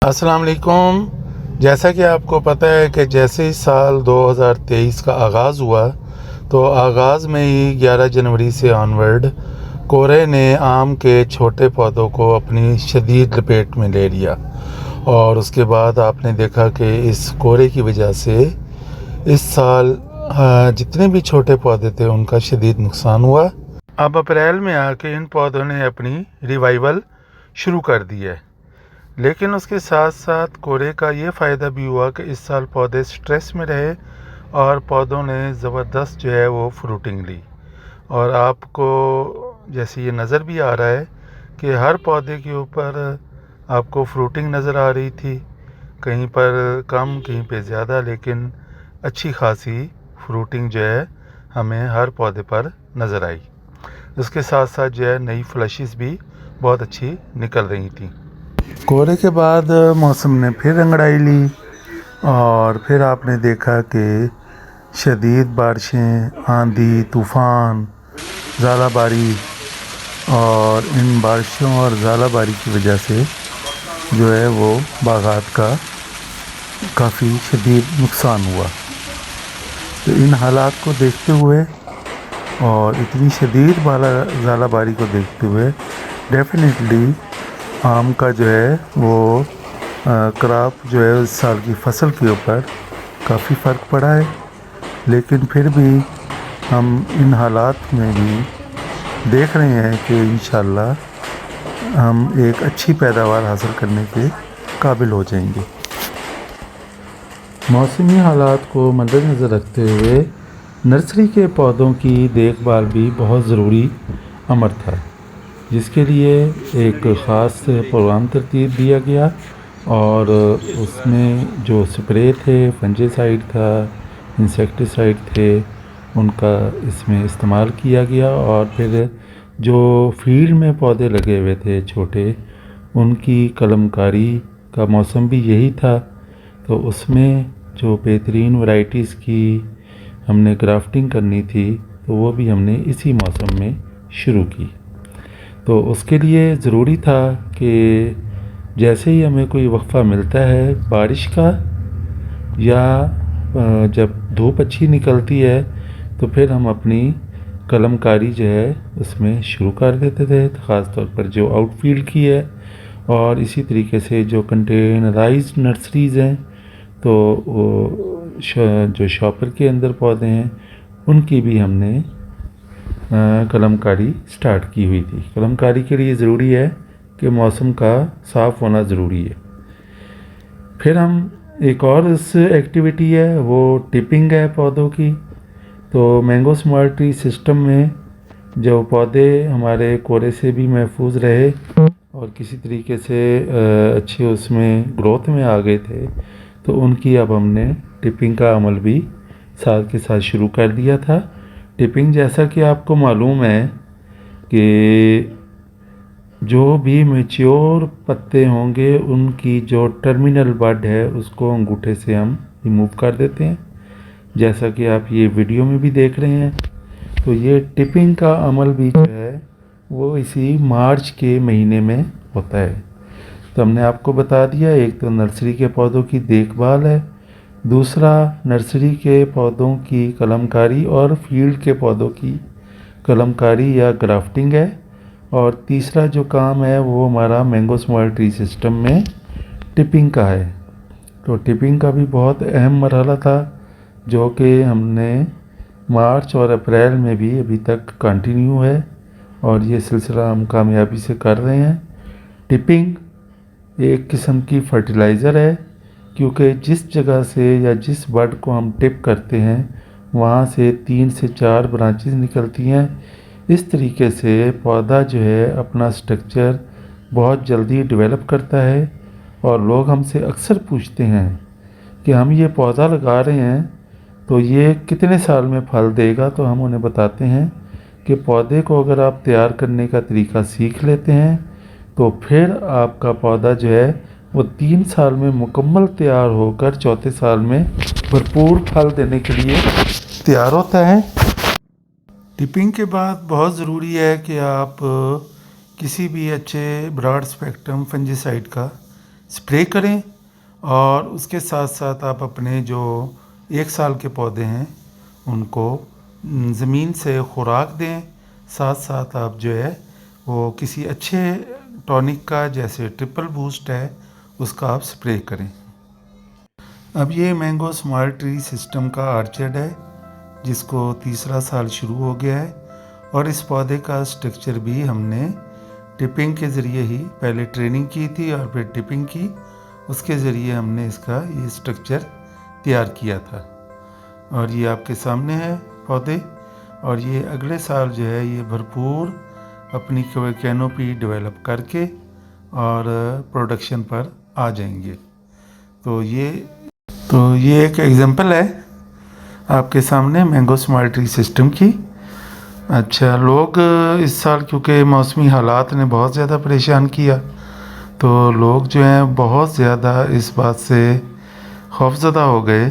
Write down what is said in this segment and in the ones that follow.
अस्सलाम वालेकुम। जैसा कि आपको पता है कि जैसे ही साल 2023 का आगाज़ हुआ तो आगाज़ में ही 11 जनवरी से ऑनवर्ड कोहरे ने आम के छोटे पौधों को अपनी शदीद लपेट में ले लिया और उसके बाद आपने देखा कि इस कोहरे की वजह से इस साल जितने भी छोटे पौधे थे उनका शदीद नुकसान हुआ। अब अप्रैल में आके इन पौधों ने अपनी रिवाइवल शुरू कर दी है, लेकिन उसके साथ साथ कोहरे का ये फ़ायदा भी हुआ कि इस साल पौधे स्ट्रेस में रहे और पौधों ने ज़बरदस्त जो है वो फ्रूटिंग ली। और आपको जैसे ये नज़र भी आ रहा है कि हर पौधे के ऊपर आपको फ्रूटिंग नज़र आ रही थी, कहीं पर कम कहीं पे ज़्यादा, लेकिन अच्छी खासी फ्रूटिंग जो है हमें हर पौधे पर नज़र आई। उसके साथ साथ जो है नई फ्लशिस भी बहुत अच्छी निकल रही थी। कोहरे के बाद मौसम ने फिर अंगड़ाई ली और फिर आपने देखा कि शदीद बारिशें, आंधी, तूफ़ान, ज़ालाबारी, और इन बारिशों और ज़ालाबारी की वजह से जो है वो बागात का काफ़ी शदीद नुकसान हुआ। तो इन हालात को देखते हुए और इतनी शदीद ज़ालाबारी को देखते हुए डेफिनेटली आम का जो है वो क्रॉप जो है इस साल की फसल के ऊपर काफ़ी फ़र्क पड़ा है। लेकिन फिर भी हम इन हालात में भी देख रहे हैं कि इंशाल्लाह हम एक अच्छी पैदावार हासिल करने के काबिल हो जाएंगे। मौसमी हालात को मद्देनज़र रखते हुए नर्सरी के पौधों की देखभाल भी बहुत ज़रूरी अमर था, जिसके लिए एक ख़ास प्रोग्राम तरतीब दिया गया और उसमें जो स्प्रे थे, फंजीसाइड था, इंसेक्टिसाइड थे, उनका इसमें इस्तेमाल किया गया। और फिर जो फील्ड में पौधे लगे हुए थे छोटे, उनकी कलमकारी का मौसम भी यही था, तो उसमें जो बेहतरीन वैरायटीज़ की हमने ग्राफ्टिंग करनी थी तो वो भी हमने इसी मौसम में शुरू की। तो उसके लिए ज़रूरी था कि जैसे ही हमें कोई वक्फ़ा मिलता है बारिश का या जब धूप अच्छी निकलती है तो फिर हम अपनी कलमकारी जो है उसमें शुरू कर देते थे, ख़ास तौर पर जो आउटफील्ड की है। और इसी तरीके से जो कंटेनराइज्ड नर्सरीज़ हैं तो जो शॉपर के अंदर पौधे हैं उनकी भी हमने कलमकारी स्टार्ट की हुई थी। कलमकारी के लिए ज़रूरी है कि मौसम का साफ़ होना ज़रूरी है। फिर हम एक और इस एक्टिविटी है वो टिपिंग है पौधों की। तो मैंगो स्मॉल ट्री सिस्टम में जो पौधे हमारे कोहरे से भी महफूज रहे और किसी तरीके से अच्छे उसमें ग्रोथ में आ गए थे, तो उनकी अब हमने टिपिंग का अमल भी साथ के साथ शुरू कर दिया था। टिपिंग जैसा कि आपको मालूम है कि जो भी मैच्योर पत्ते होंगे उनकी जो टर्मिनल बड है उसको अंगूठे से हम रिमूव कर देते हैं, जैसा कि आप ये वीडियो में भी देख रहे हैं। तो ये टिपिंग का अमल भी जो है वो इसी मार्च के महीने में होता है। तो हमने आपको बता दिया, एक तो नर्सरी के पौधों की देखभाल है, दूसरा नर्सरी के पौधों की कलमकारी और फील्ड के पौधों की कलमकारी या ग्राफ्टिंग है, और तीसरा जो काम है वो हमारा मैंगो स्मॉल ट्री सिस्टम में टिपिंग का है। तो टिपिंग का भी बहुत अहम मरहला था जो कि हमने मार्च और अप्रैल में भी अभी तक कंटिन्यू है और ये सिलसिला हम कामयाबी से कर रहे हैं। टिपिंग एक किस्म की फर्टिलाइज़र है, क्योंकि जिस जगह से या जिस बड को हम टिप करते हैं वहाँ से 3 से 4 ब्रांचेस निकलती हैं। इस तरीके से पौधा जो है अपना स्ट्रक्चर बहुत जल्दी डेवलप करता है। और लोग हमसे अक्सर पूछते हैं कि हम ये पौधा लगा रहे हैं तो ये कितने साल में फल देगा। तो हम उन्हें बताते हैं कि पौधे को अगर आप तैयार करने का तरीका सीख लेते हैं तो फिर आपका पौधा जो है वो 3 साल में मुकम्मल तैयार होकर चौथे साल में भरपूर फल देने के लिए तैयार होता है। टिपिंग के बाद बहुत ज़रूरी है कि आप किसी भी अच्छे ब्रॉड स्पेक्ट्रम फंजीसाइड का स्प्रे करें और उसके साथ साथ आप अपने जो 1 साल के पौधे हैं उनको ज़मीन से खुराक दें। साथ साथ आप जो है वो किसी अच्छे टॉनिक का, जैसे ट्रिपल बूस्ट है, उसका आप स्प्रे करें। अब ये मैंगो स्मार्ट ट्री सिस्टम का आर्चर्ड है जिसको 3रा साल शुरू हो गया है, और इस पौधे का स्ट्रक्चर भी हमने टिपिंग के ज़रिए ही पहले ट्रेनिंग की थी और फिर टिपिंग की, उसके ज़रिए हमने इसका ये स्ट्रक्चर तैयार किया था। और ये आपके सामने है पौधे, और ये अगले साल जो है ये भरपूर अपनी कैनोपी डेवलप करके और प्रोडक्शन पर आ जाएंगे। तो ये एक एग्जांपल है आपके सामने मैंगो स्मार्ट ट्री सिस्टम की। अच्छा, लोग इस साल क्योंकि मौसमी हालात ने बहुत ज़्यादा परेशान किया, तो लोग जो हैं बहुत ज़्यादा इस बात से खौफज़दा हो गए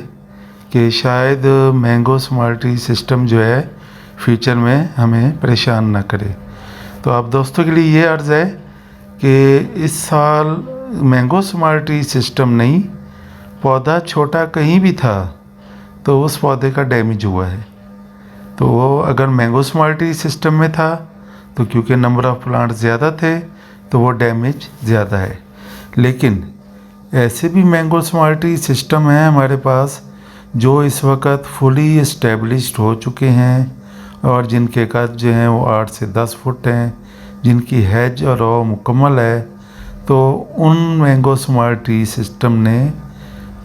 कि शायद मैंगो स्मार्ट ट्री सिस्टम जो है फ्यूचर में हमें परेशान ना करे। तो आप दोस्तों के लिए ये अर्ज़ है कि इस साल मैंगो स्मार्ट ट्री सिस्टम नहीं, पौधा छोटा कहीं भी था तो उस पौधे का डैमेज हुआ है। तो वो अगर मैंगो स्मार्ट ट्री सिस्टम में था तो क्योंकि नंबर ऑफ़ प्लांट ज़्यादा थे तो वो डैमेज ज़्यादा है। लेकिन ऐसे भी मैंगो स्मार्ट ट्री सिस्टम हैं हमारे पास जो इस वक्त फुली इस्टेब्लिश्ड हो चुके हैं और जिनके कद जो हैं वो 8 से 10 फुट हैं, जिनकी हैज और रॉ मुकम्मल है। तो उन मैंगो स्मार्ट ट्री सिस्टम ने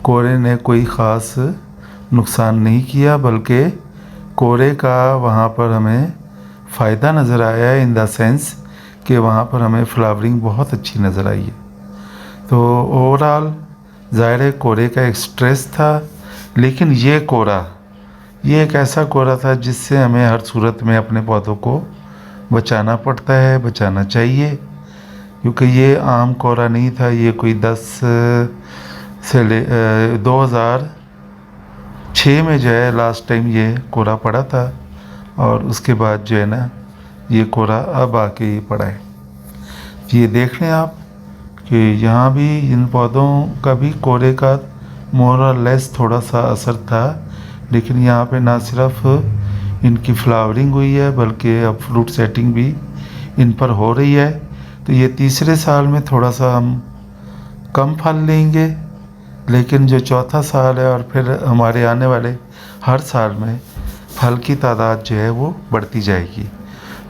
कोरे ने कोई ख़ास नुकसान नहीं किया, बल्कि कोरे का वहाँ पर हमें फ़ायदा नज़र आया है, इन द सेंस कि वहाँ पर हमें फ्लावरिंग बहुत अच्छी नज़र आई है। तो ओवरऑल ज़ाहिर है कोरे का एक स्ट्रेस था, लेकिन ये एक ऐसा कोरा था जिससे हमें हर सूरत में अपने पौधों को बचाना पड़ता है, बचाना चाहिए, क्योंकि ये आम कोरा नहीं था। ये कोई 2006 में जो है लास्ट टाइम ये कोरा पड़ा था, और उसके बाद जो है ना ये कोरा अब आके ये पड़ा है। ये देख लें आप कि यहाँ भी इन पौधों का भी कोरे का मोर और लेस थोड़ा सा असर था, लेकिन यहाँ पे ना सिर्फ इनकी फ्लावरिंग हुई है बल्कि अब फ्रूट सेटिंग भी इन पर हो रही है। तो ये 3रे साल में थोड़ा सा हम कम फल लेंगे, लेकिन जो 4था साल है और फिर हमारे आने वाले हर साल में फल की तादाद जो है वो बढ़ती जाएगी।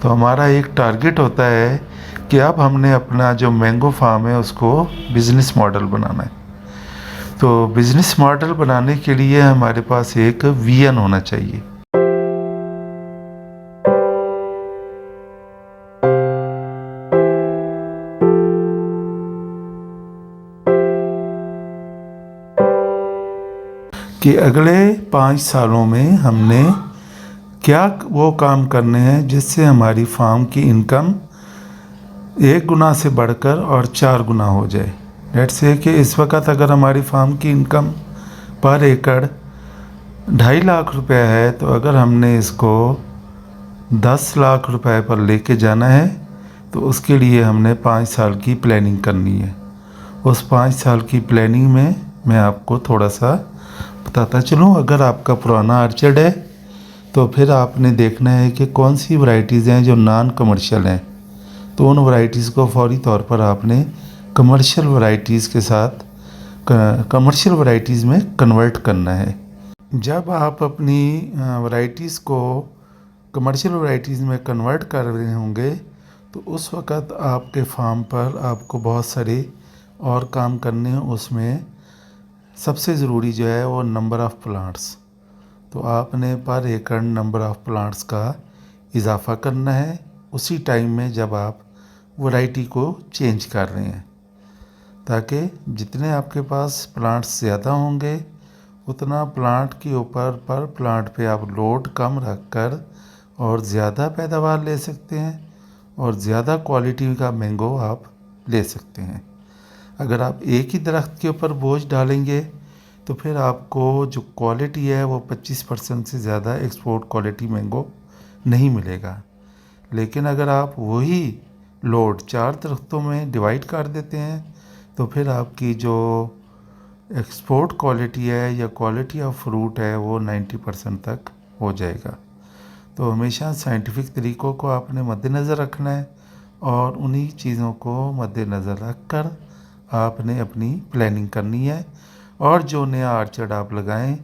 तो हमारा एक टारगेट होता है कि अब हमने अपना जो मैंगो फार्म है उसको बिज़नेस मॉडल बनाना है। तो बिज़नेस मॉडल बनाने के लिए हमारे पास एक विजन होना चाहिए। कि अगले 5 सालों में हमने क्या वो काम करने हैं जिससे हमारी फार्म की इनकम 1 गुना से बढ़कर और 4 गुना हो जाए। लेट्स से कि इस वक्त अगर हमारी फार्म की इनकम पर एकड़ 2.5 लाख रुपए है, तो अगर हमने इसको 10 लाख रुपए पर लेके जाना है तो उसके लिए हमने 5 साल की प्लानिंग करनी है। उस 5 साल की प्लानिंग में मैं आपको थोड़ा सा बताता चलूँ। अगर आपका पुराना आर्चर्ड है तो फिर आपने देखना है कि कौन सी वैरायटीज़ हैं जो नॉन कमर्शियल हैं, तो उन वैरायटीज़ को फौरी तौर पर आपने कमर्शियल वैरायटीज़ के साथ कमर्शियल वैरायटीज़ में कन्वर्ट करना है। जब आप अपनी वैरायटीज़ को कमर्शियल वैरायटीज़ में कन्वर्ट कर रहे होंगे तो उस वक़्त आपके फार्म पर आपको बहुत सारे और काम करने हैं। उसमें सबसे ज़रूरी जो है वो नंबर ऑफ़ प्लांट्स। तो आपने पर एकड़ नंबर ऑफ़ प्लांट्स का इजाफ़ा करना है उसी टाइम में जब आप वैरायटी को चेंज कर रहे हैं, ताकि जितने आपके पास प्लांट्स ज़्यादा होंगे उतना प्लांट के ऊपर पर प्लांट पे आप लोड कम रख कर और ज़्यादा पैदावार ले सकते हैं और ज़्यादा क्वालिटी का मैंगो आप ले सकते हैं। अगर आप एक ही दरख्त के ऊपर बोझ डालेंगे तो फिर आपको जो क्वालिटी है वो 25% से ज़्यादा एक्सपोर्ट क्वालिटी मैंगो नहीं मिलेगा। लेकिन अगर आप वही लोड 4 दरख्तों में डिवाइड कर देते हैं तो फिर आपकी जो एक्सपोर्ट क्वालिटी है या क्वालिटी ऑफ फ्रूट है वो 90% तक हो जाएगा। तो हमेशा साइंटिफिक तरीक़ों को आपने मद्देनज़र रखना है और उन्हीं चीज़ों को मद्देनज़र रख कर आपने अपनी प्लानिंग करनी है। और जो नया आर्चर्ड आप लगाएं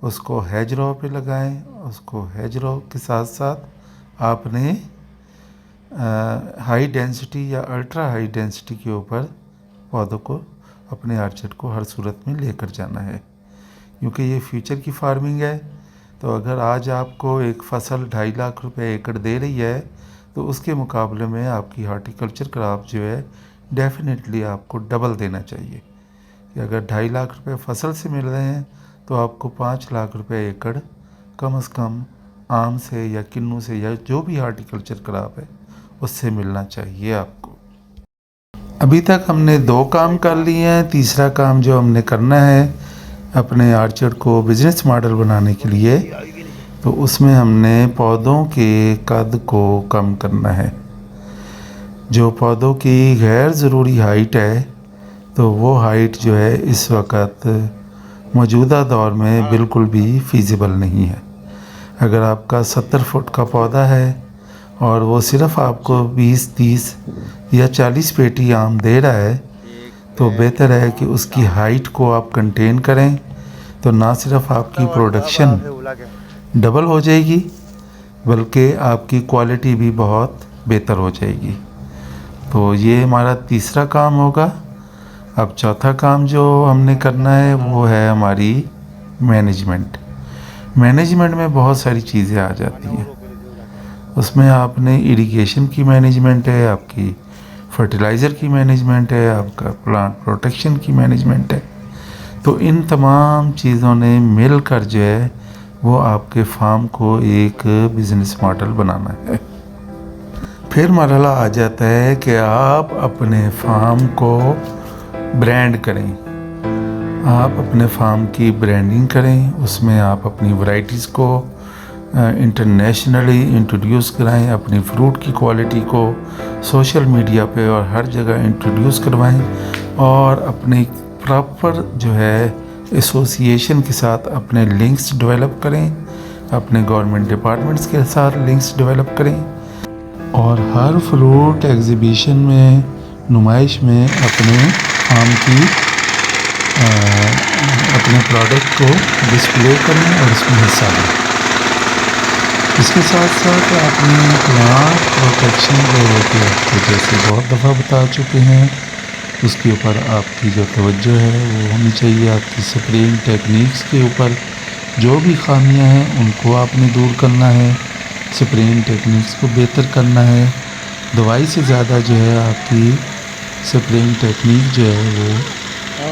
उसको हेज रो पे लगाएं। उसको हेज रो के साथ साथ आपने हाई डेंसिटी या अल्ट्रा हाई डेंसिटी के ऊपर पौधों को अपने आर्चर्ड को हर सूरत में लेकर जाना है, क्योंकि ये फ्यूचर की फार्मिंग है। तो अगर आज आपको एक फसल 2.5 लाख रुपए एकड़ दे रही है तो उसके मुकाबले में आपकी हार्टिकल्चर क्रॉप जो है डेफिनेटली आपको डबल देना चाहिए। कि अगर 2.5 लाख रुपए फसल से मिल रहे हैं तो आपको 5 लाख रुपए एकड़ कम से कम आम से या किन्नू से या जो भी हार्टिकल्चर क्रॉप है उससे मिलना चाहिए आपको। अभी तक हमने 2 काम कर लिए हैं। तीसरा काम जो हमने करना है अपने आर्चर्ड को बिज़नेस मॉडल बनाने के लिए, तो उसमें हमने पौधों के कद को कम करना है। जो पौधों की गैर ज़रूरी हाइट है तो वो हाइट जो है इस वक्त मौजूदा दौर में बिल्कुल भी फ़ीज़िबल नहीं है। अगर आपका 70 फुट का पौधा है और वो सिर्फ़ आपको 20, 30 या 40 पेटी आम दे रहा है तो बेहतर है कि उसकी हाइट को आप कंटेन करें। तो ना सिर्फ आपकी प्रोडक्शन डबल हो जाएगी बल्कि आपकी क्वालिटी भी बहुत बेहतर हो जाएगी। तो ये हमारा तीसरा काम होगा। अब चौथा काम जो हमने करना है वो है हमारी मैनेजमेंट। मैनेजमेंट में बहुत सारी चीज़ें आ जाती हैं। उसमें आपने इरिगेशन की मैनेजमेंट है, आपकी फर्टिलाइज़र की मैनेजमेंट है, आपका प्लांट प्रोटेक्शन की मैनेजमेंट है। तो इन तमाम चीज़ों ने मिलकर जो है वो आपके फार्म को एक बिज़नेस मॉडल बनाना है। फिर मरहला आ जाता है कि आप अपने फार्म को ब्रांड करें। आप अपने फार्म की ब्रांडिंग करें। उसमें आप अपनी वैरायटीज़ को इंटरनेशनली इंट्रोड्यूस कराएं। अपनी फ्रूट की क्वालिटी को सोशल मीडिया पे और हर जगह इंट्रोड्यूस करवाएं और अपने प्रॉपर जो है एसोसिएशन के साथ अपने लिंक्स डेवलप करें। अपने गवर्नमेंट डिपार्टमेंट्स के साथ लिंक्स डेवलप करें और हर फ्रूट एग्जीबिशन में, नुमाइश में अपने फार्म की अपने प्रोडक्ट को डिस्प्ले करें और इसमें हिस्सा लें। इसके साथ साथ आपने प्लांट प्रोटेक्शन जो होती है जैसे बहुत दफ़ा बता चुके हैं, उसके ऊपर आपकी जो तवज्जो है वो होनी चाहिए। आपकी स्प्रेइंग टेक्निक्स के ऊपर जो भी खामियां हैं उनको आपने दूर करना है। स्प्रेइंग टेक्निक्स को बेहतर करना है। दवाई से ज़्यादा जो है आपकी स्प्रेइंग टेक्निक जो है वो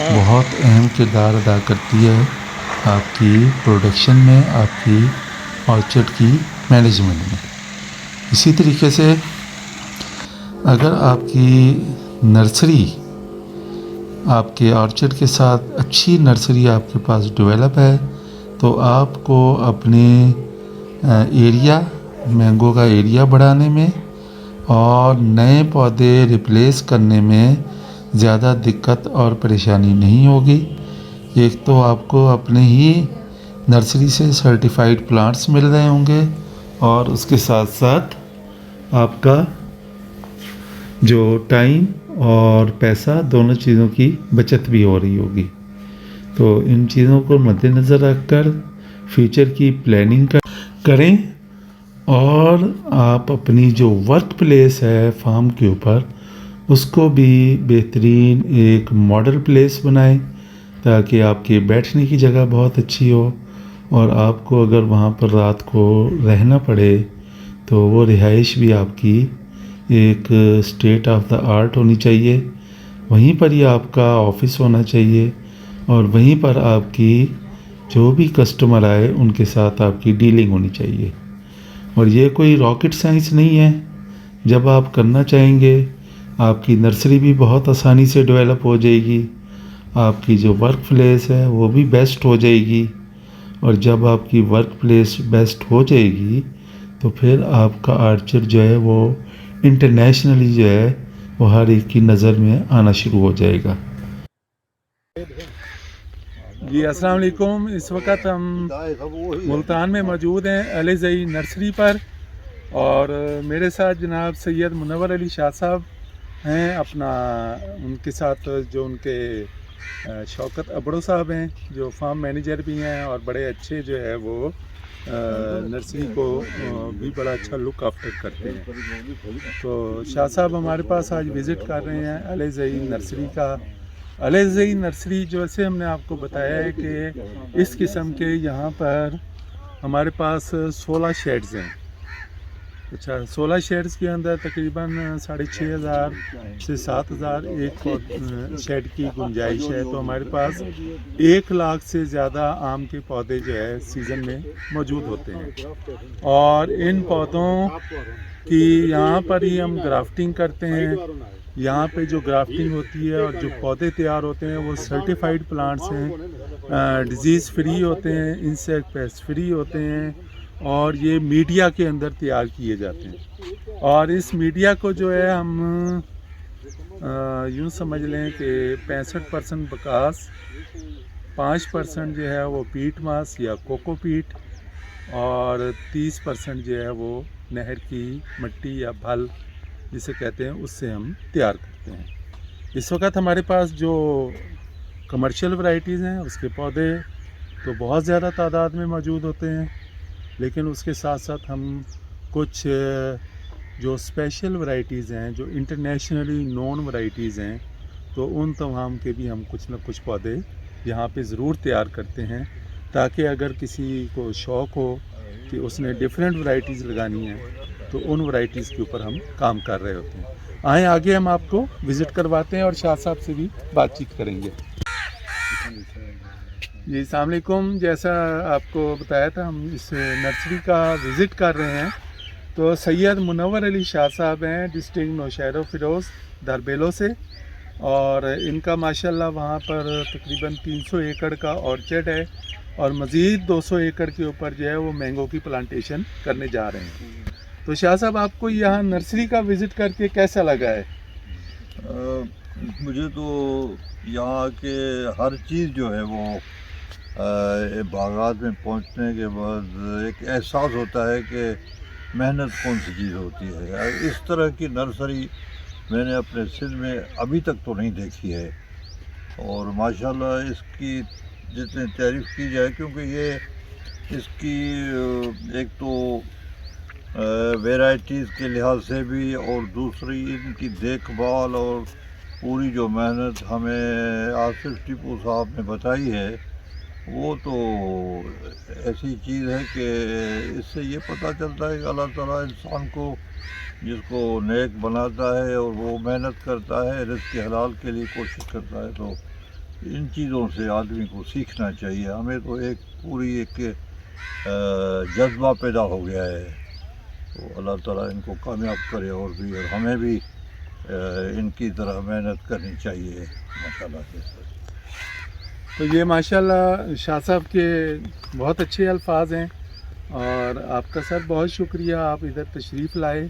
बहुत अहम किरदार अदा करती है आपकी प्रोडक्शन में, आपकी ऑर्चर्ड की मैनेजमेंट में। इसी तरीके से अगर आपकी नर्सरी, आपके ऑर्चर्ड के साथ अच्छी नर्सरी आपके पास डेवलप है तो आपको अपने एरिया, मैंगो का एरिया बढ़ाने में और नए पौधे रिप्लेस करने में ज़्यादा दिक्कत और परेशानी नहीं होगी। एक तो आपको अपने ही नर्सरी से सर्टिफाइड प्लांट्स मिल रहे होंगे और उसके साथ साथ आपका जो टाइम और पैसा दोनों चीज़ों की बचत भी हो रही होगी। तो इन चीज़ों को मद्देनज़र रखकर फ्यूचर की प्लानिंग करें और आप अपनी जो वर्क प्लेस है फार्म के ऊपर उसको भी बेहतरीन एक मॉडल प्लेस बनाएं ताकि आपके बैठने की जगह बहुत अच्छी हो और आपको अगर वहाँ पर रात को रहना पड़े तो वो रिहाइश भी आपकी एक स्टेट ऑफ द आर्ट होनी चाहिए। वहीं पर ही आपका ऑफिस होना चाहिए और वहीं पर आपकी जो भी कस्टमर आए उनके साथ आपकी डीलिंग होनी चाहिए। और ये कोई रॉकेट साइंस नहीं है। जब आप करना चाहेंगे आपकी नर्सरी भी बहुत आसानी से डेवलप हो जाएगी, आपकी जो वर्क प्लेस है वो भी बेस्ट हो जाएगी और जब आपकी वर्क प्लेस बेस्ट हो जाएगी तो फिर आपका आर्चर जो है वो इंटरनेशनली जो है वो हर एक की नज़र में आना शुरू हो जाएगा। जी अस्सलाम वालेकुम। इस वक्त हम मुल्तान में मौजूद हैं अल-ज़ई नर्सरी पर और मेरे साथ जनाब सैयद मुनव्वर अली शाह साहब हैं। अपना उनके साथ जो उनके शौकत अबड़ो साहब हैं जो फार्म मैनेजर भी हैं और बड़े अच्छे जो है वो नर्सरी को भी बड़ा अच्छा लुक आफ्टर करते हैं। तो शाह साहब हमारे पास आज विज़िट कर रहे हैं अल-ज़ई नर्सरी का। अल-ज़ई नर्सरी जैसे हमने आपको बताया है कि इस किस्म के यहाँ पर हमारे पास 16 शेड्स हैं। अच्छा, 16 शेड्स के अंदर तकरीबन 6,500 से 7,000 एक शेड की गुंजाइश है। तो हमारे पास 1 लाख से ज़्यादा आम के पौधे जो है सीज़न में मौजूद होते हैं और इन पौधों की यहाँ पर ही हम ग्राफ्टिंग करते हैं। यहाँ पे जो ग्राफ्टिंग होती है और जो पौधे तैयार होते हैं वो सर्टिफाइड प्लांट्स हैं, डिजीज़ फ्री होते हैं, इंसेक्ट पेस्ट फ्री होते हैं और ये मीडिया के अंदर तैयार किए जाते हैं। और इस मीडिया को जो है हम यूँ समझ लें कि 65% बकास, 5% जो है वो पीट मास या कोकोपीट और 30% जो है वो नहर की मिट्टी या भल जिसे कहते हैं उससे हम तैयार करते हैं। इस वक्त हमारे पास जो कमर्शियल वैरायटीज़ हैं उसके पौधे तो बहुत ज़्यादा तादाद में मौजूद होते हैं, लेकिन उसके साथ साथ हम कुछ जो स्पेशल वैरायटीज़ हैं जो इंटरनेशनली नोन वैरायटीज़ हैं तो उन तमाम के भी हम कुछ ना कुछ पौधे यहाँ पे ज़रूर तैयार करते हैं ताकि अगर किसी को शौक़ हो कि उसने डिफरेंट वैरायटीज़ लगानी है तो उन वैरायटीज़ के ऊपर हम काम कर रहे होते हैं। आए आगे हम आपको विज़िट करवाते हैं और शाह साहब से भी बातचीत करेंगे। जी अस्सलाम वालेकुम। जैसा आपको बताया था हम इस नर्सरी का विज़िट कर रहे हैं। तो सैयद मुनव्वर अली शाह साहब हैं डिस्ट्रिक्ट नौशहरा फ़िरोज़ दरबेलो से और इनका माशाल्लाह वहाँ पर तकरीबन 300 एकड़ का ऑर्चर्ड है और मज़ीद 200 एकड़ के ऊपर जो है वो मैंगो की प्लांटेशन करने जा रहे हैं। तो शाह साहब आपको यहाँ नर्सरी का विज़िट करके कैसा लगा है? मुझे तो यहाँ के हर चीज़ जो है वो बागात में पहुँचने के बाद एक एहसास होता है कि मेहनत कौन सी चीज़ होती है। इस तरह की नर्सरी मैंने अपने सिंध में अभी तक तो नहीं देखी है और माशाल्लाह इसकी जितनी तारीफ़ की जाए, क्योंकि ये इसकी एक तो वैरायटीज़ के लिहाज से भी और दूसरी इनकी देखभाल और पूरी जो मेहनत हमें आसिफ टीपू साहब ने बताई है वो तो ऐसी चीज़ है कि इससे ये पता चलता है कि अल्लाह ताला इंसान को जिसको नेक बनाता है और वो मेहनत करता है, रिज़्क़ हलाल के लिए कोशिश करता है, तो इन चीज़ों से आदमी को सीखना चाहिए। हमें तो एक पूरी एक जज्बा पैदा हो गया है। तो अल्लाह ताला इनको कामयाब करे और हमें भी इनकी तरह मेहनत करनी चाहिए माशाल्लाह से। तो ये माशाल्लाह शाह साहब के बहुत अच्छे अल्फाज हैं और आपका सर बहुत शुक्रिया, आप इधर तशरीफ़ लाए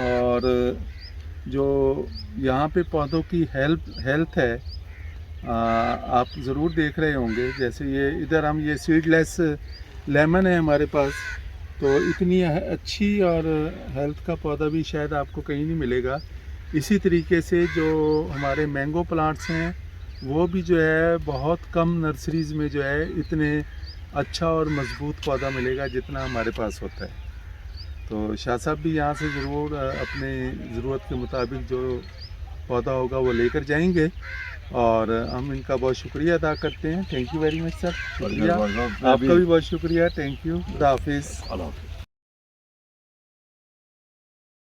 और जो यहाँ पे पौधों की हेल्थ है आप ज़रूर देख रहे होंगे। जैसे ये इधर हम ये सीडलेस लेमन है हमारे पास, तो इतनी अच्छी और हेल्थ का पौधा भी शायद आपको कहीं नहीं मिलेगा। इसी तरीके से जो हमारे मैंगो प्लांट्स हैं वो भी जो है बहुत कम नर्सरीज़ में जो है इतने अच्छा और मज़बूत पौधा मिलेगा जितना हमारे पास होता है। तो शाह साहब भी यहाँ से ज़रूर अपने ज़रूरत के मुताबिक जो पौधा होगा वो लेकर जाएंगे और हम इनका बहुत शुक्रिया अदा करते हैं। Thank you very much sir, शुक्रिया। आपका भी बहुत शुक्रिया, थैंक यू। खुदा हाफिज़।